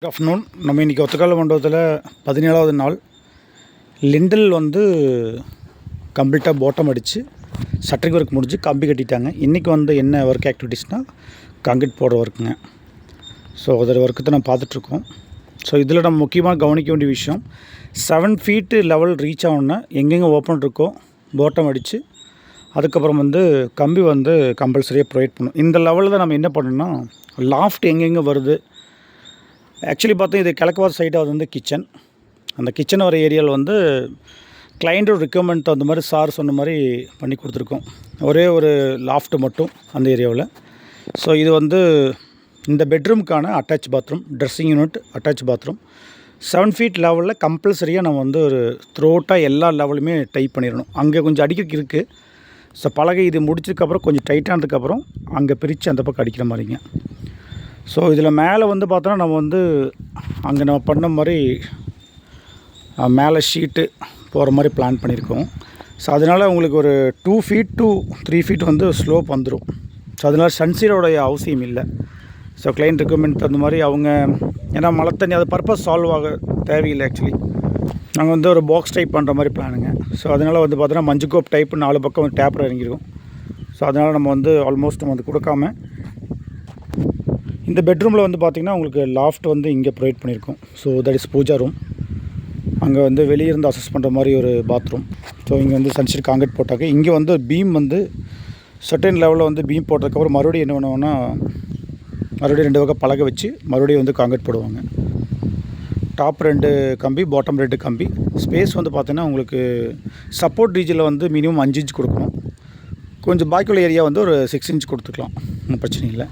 Good afternoon. நம்ம இன்றைக்கி ஒத்தக்கால மண்டபத்தில் 17வது நாள் லிண்டல் வந்து கம்ப்ளீட்டாக பாட்டம் அடித்து சட்டரிங் ஒர்க் முடிஞ்சு கம்பி கட்டிட்டாங்க. இன்றைக்கி வந்து என்ன ஒர்க் ஆக்டிவிட்டீஸ்னால் கான்கிரீட் போடுற ஒர்க்குங்க. ஸோ அதோட ஒர்க்கு தான் நம்ம பார்த்துட்ருக்கோம். ஸோ இதில் நம்ம முக்கியமாக கவனிக்க வேண்டிய விஷயம் 7 ஃபீட்டு லெவல் ரீச் ஆகணுன்னா எங்கெங்கே ஓப்பன் இருக்கோ பாட்டம் அடித்து அதுக்கப்புறம் வந்து கம்பி வந்து கம்பல்சரியாக ப்ரொவைட் பண்ணணும். இந்த லெவலில் தான் நம்ம என்ன பண்ணணும்னா லாஃப்ட் எங்கெங்கே வருது. ஆக்சுவலி பார்த்தா இது கிழக்குவார் சைடாக வந்து கிச்சன். அந்த கிச்சன் வர ஏரியாவில் வந்து கிளைண்ட்டோட ரிக்வயர்மெண்ட் அந்த மாதிரி சார் சொன்ன மாதிரி பண்ணி கொடுத்துருக்கோம். ஒரே ஒரு லாஃப்ட்டு மட்டும் அந்த ஏரியாவில். ஸோ இது வந்து இந்த பெட்ரூமுக்கான attach bathroom, dressing unit, attach bathroom 7 feet லெவலில் கம்பல்சரியாக நம்ம வந்து ஒரு த்ரோட்டாக எல்லா லெவலுமே டைப் பண்ணிடணும். அங்கே கொஞ்சம் அடிக்கிறதுக்கு இருக்குது. ஸோ பலகை இது முடிச்சதுக்கப்புறம் கொஞ்சம் டைட்டானதுக்கப்புறம் அங்கே பிரித்து அந்த பக்கம் அடிக்கிற மாதிரிங்க. ஸோ இதில் மேலே வந்து பார்த்தோன்னா நம்ம வந்து அங்கே நம்ம பண்ண மாதிரி மேலே ஷீட்டு போகிற மாதிரி பிளான் பண்ணியிருக்கோம். ஸோ அதனால் உங்களுக்கு ஒரு 2 ஃபீட் to 3 ஃபீட் வந்து ஸ்லோப் வந்துடும். ஸோ அதனால் சன்சீடோடைய அவசியம் இல்லை. ஸோ கிளைண்ட் ரெக்குவயர்மெண்ட் தகுந்த மாதிரி அவங்க ஏன்னா மழை தண்ணி அது பர்பஸ் சால்வ் ஆக தேவையில்லை. ஆக்சுவலி நாங்கள் வந்து ஒரு பாக்ஸ் டைப் பண்ணுற மாதிரி பிளானுங்க. ஸோ அதனால் வந்து பார்த்தோன்னா மஞ்சுக்கோப் டைப் 4 பக்கம் வந்து டேப்பர் இறங்கியிருக்கும். ஸோ அதனால் நம்ம வந்து ஆல்மோஸ்ட் நம்ம வந்து கொடுக்காம இந்த பெட்ரூமில் வந்து பார்த்திங்கன்னா உங்களுக்கு லாஃப்ட் வந்து இங்கே ப்ரொவைட் பண்ணியிருக்கோம். So that is puja room. அங்கே வந்து வெளியே இருந்து அசஸ் பண்ணுற மாதிரி ஒரு பாத்ரூம். ஸோ இங்கே வந்து சன்ஷீட் கான்கிரீட் போட்டாக்க இங்கே வந்து பீம் வந்து சர்டன் லெவலில் வந்து பீம் போட்டதுக்கப்புறம் மறுபடியும் என்ன பண்ணுவோன்னா மறுபடியும் 2 பக்கம் பலகை வச்சு மறுபடியும் வந்து கான்கிரீட் போடுவாங்க. டாப் 2 கம்பி, பாட்டம் 2 கம்பி. ஸ்பேஸ் வந்து பார்த்திங்கன்னா உங்களுக்கு சப்போர்ட் ரீஜனில் வந்து மினிமம் 5 இன்ச் கொடுக்கணும். கொஞ்சம் பாக்கியுள்ள ஏரியா வந்து ஒரு 6 இன்ச் கொடுத்துக்கலாம், ஒன்றும் பிரச்சனை இல்லை.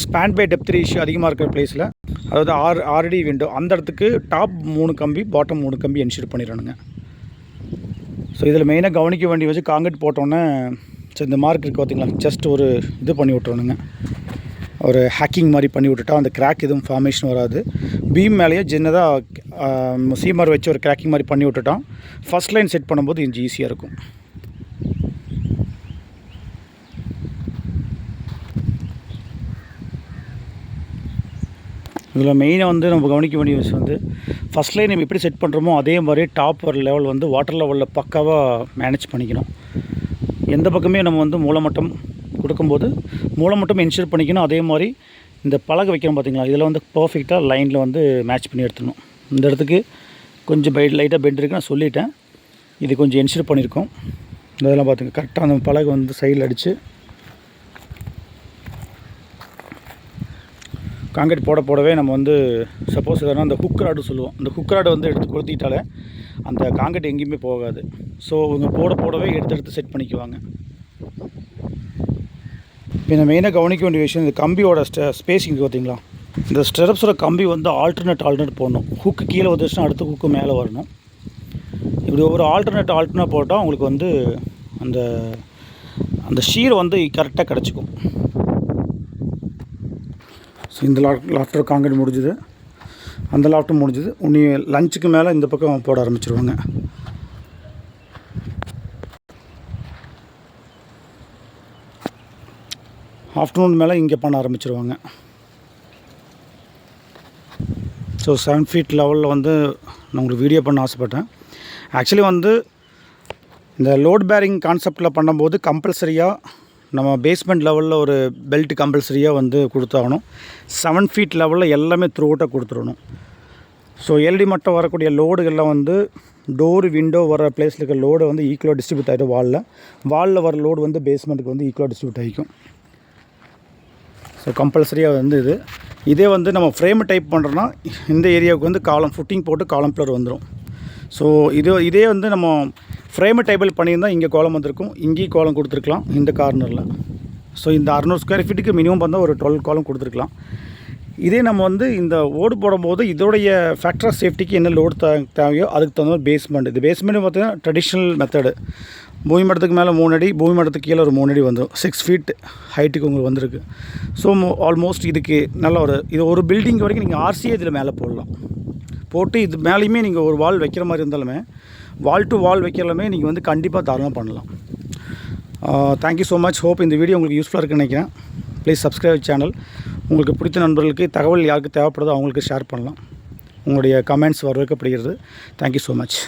ஸ்பேன் பை டெப்த் ரேஷியோ அதிகமாக இருக்கிற பிளேஸில் அதாவது ஆர்டி விண்டோ அந்த இடத்துக்கு டாப் 3 கம்பி, பாட்டம் 3 கம்பி என்ஷூர் பண்ணிடணுங்க. ஸோ இதில் மெயினாக கவனிக்க வேண்டிய வச்சு கான்கிரீட் போட்டோன்னே ஸோ இந்த மார்க் இருக்குது பார்த்திங்களா, ஜஸ்ட் ஒரு இது பண்ணி விட்டுறணுங்க. ஒரு ஹேக்கிங் மாதிரி பண்ணி விட்டுட்டா அந்த கிராக் எதுவும் ஃபார்மேஷன் வராது. பீம் மேலேயே சின்னதாக சீமர் வச்சு ஒரு கிராக்கிங் மாதிரி பண்ணி விட்டுட்டான் ஃபஸ்ட் லைன் செட் பண்ணும்போது கொஞ்சம் ஈஸியாக இருக்கும். இதில் மெயினாக வந்து நம்ம கவனிக்க வேண்டிய விஷயம் வந்து ஃபஸ்ட் லைன் நம்ம எப்படி செட் பண்ணுறோமோ அதே மாதிரி டாப் வர லெவல் வந்து வாட்டர் லெவலில் பக்காவாக மேனேஜ் பண்ணிக்கணும். எந்த பக்கமே நம்ம வந்து மூலமட்டம் கொடுக்கும்போது மூலமட்டம் என்ஷூர் பண்ணிக்கணும். அதே மாதிரி இந்த பலகை வைக்கணும் பார்த்திங்களா, இதில் வந்து பர்ஃபெக்டாக லைனில் வந்து மேட்ச் பண்ணி எடுத்துடணும். இந்த இடத்துக்கு கொஞ்சம் லைட்டாக பெண்ட் இருக்குது, நான் சொல்லிட்டேன். இது கொஞ்சம் என்ஷூர் பண்ணியிருக்கோம். இதெல்லாம் பார்த்துங்க கரெக்டாக அந்த பலகை வந்து சைடில் அடித்து கான்கிரீட் போடவே நம்ம வந்து சப்போஸ் எதனா அந்த ஹுக் ராடு சொல்லுவோம், அந்த ஹுக் ராடு வந்து எடுத்து கொளுத்திட்டாலே அந்த கான்கிரீட் எங்கேயுமே போகாது. ஸோ இவங்க போடவே எடுத்து செட் பண்ணிக்குவாங்க. இப்போ இந்த மெயினாக கவனிக்க வேண்டிய விஷயம் இந்த கம்பியோட ஸ்பேஸிங் பார்த்திங்களா, இந்த ஸ்டெரப்ஸோட கம்பி வந்து ஆல்டர்னேட் போடணும். ஹுக்கு கீழே வந்துச்சுன்னா அடுத்த ஹுக்கு மேலே வரணும். இப்படி ஒரு ஆல்டர்னேட் போட்டால் உங்களுக்கு வந்து அந்த அந்த ஷீர் வந்து கரெக்டாக கிடச்சிக்கும். ஸோ இந்த லாஃப்டர் கான்கிரீட் முடிஞ்சுது, அந்த லாஃப்ட்டும் முடிஞ்சுது. உன்னி லஞ்சுக்கு மேலே இந்த பக்கம் போட ஆரம்பிச்சிருவாங்க. ஆஃப்டர்நூன் மேலே இங்கே பண்ண ஆரம்பிச்சிருவாங்க. ஸோ 7 ஃபீட் லெவலில் வந்து நான் உங்களுக்கு வீடியோ பண்ண ஆசைப்பட்டேன். ஆக்சுவலி வந்து இந்த லோட் பேரிங் கான்செப்டில் பண்ணும்போது கம்பல்சரியாக நம்ம பேஸ்மெண்ட் லெவலில் ஒரு பெல்ட் கம்பல்சரியாக வந்து கொடுத்தாகணும். 7 ஃபீட் லெவலில் எல்லாமே த்ரூஅவுட்டாக கொடுத்துடணும். ஸோ எல்டி மட்டும் வரக்கூடிய லோடுகள்லாம் வந்து டோர் விண்டோ வர பிளேஸில் இருக்கிற லோடு வந்து ஈக்குவலாக டிஸ்ட்ரிபியூட் ஆகிடும். வாலில் வர லோடு வந்து பேஸ்மெண்ட்டுக்கு வந்து ஈக்குவலாக டிஸ்ட்ரிபியூட் ஆகிக்கும். ஸோ கம்பல்சரியாக வந்து இதே வந்து நம்ம ஃப்ரேம் டைப் பண்ணுறோன்னா இந்த ஏரியாவுக்கு வந்து காலம் ஃபுட்டிங் போட்டு காலம் பிளர் வந்துடும். ஸோ இதே வந்து நம்ம ஃப்ரேமை டேபிள் பண்ணியிருந்தால் இங்கே கோலம் வந்திருக்கும், இங்கேயும் கோலம் கொடுத்துருக்கலாம் இந்த கார்னரில். ஸோ இந்த 600 ஸ்கொயர் ஃபீட்டுக்கு மினிமம் பார்த்தா ஒரு 12 கோலம் கொடுத்துருக்கலாம். இதே நம்ம வந்து இந்த ஓடு போடும்போது இதோடைய ஃபேக்டர் ஆஃப் சேஃப்டிக்கு என்ன லோடு தேவையோ அதுக்கு தகுந்த பேஸ்மெண்ட். இது பேஸ்மெண்ட் பார்த்தீங்கன்னா ட்ரெடிஷ்னல் மெத்தடு. பூமி மட்டத்துக்கு மேலே 3 அடி, பூமி மட்டத்துக்கு கீழே ஒரு 3 அடி வந்துடும். 6 ஃபீட் ஹைட்டுக்கு உங்களுக்கு வந்திருக்கு. ஸோ ஆல்மோஸ்ட் இதுக்கு நல்ல இது ஒரு பில்டிங் வரைக்கும் நீங்கள் ஆர்சியே இதில் மேலே போட்டு இது மேலேயுமே நீங்கள் ஒரு வால் வைக்கிற மாதிரி இருந்தாலுமே வால் டு வால் வைக்கிறலாமே நீங்கள் வந்து கண்டிப்பாக தாராளமாக பண்ணலாம். Thank you so much. ஹோப் இந்த வீடியோ உங்களுக்கு யூஸ்ஃபுல்லாக இருக்குன்னு நினைக்கிறேன். Please subscribe channel. உங்களுக்கு பிடித்த நண்பர்களுக்கு தகவல் யாருக்கு தேவைப்படுதோ அவங்களுக்கு ஷேர் பண்ணலாம். உங்களுடைய கமெண்ட்ஸ் வரவேற்கப்படுகிறது. Thank you so much.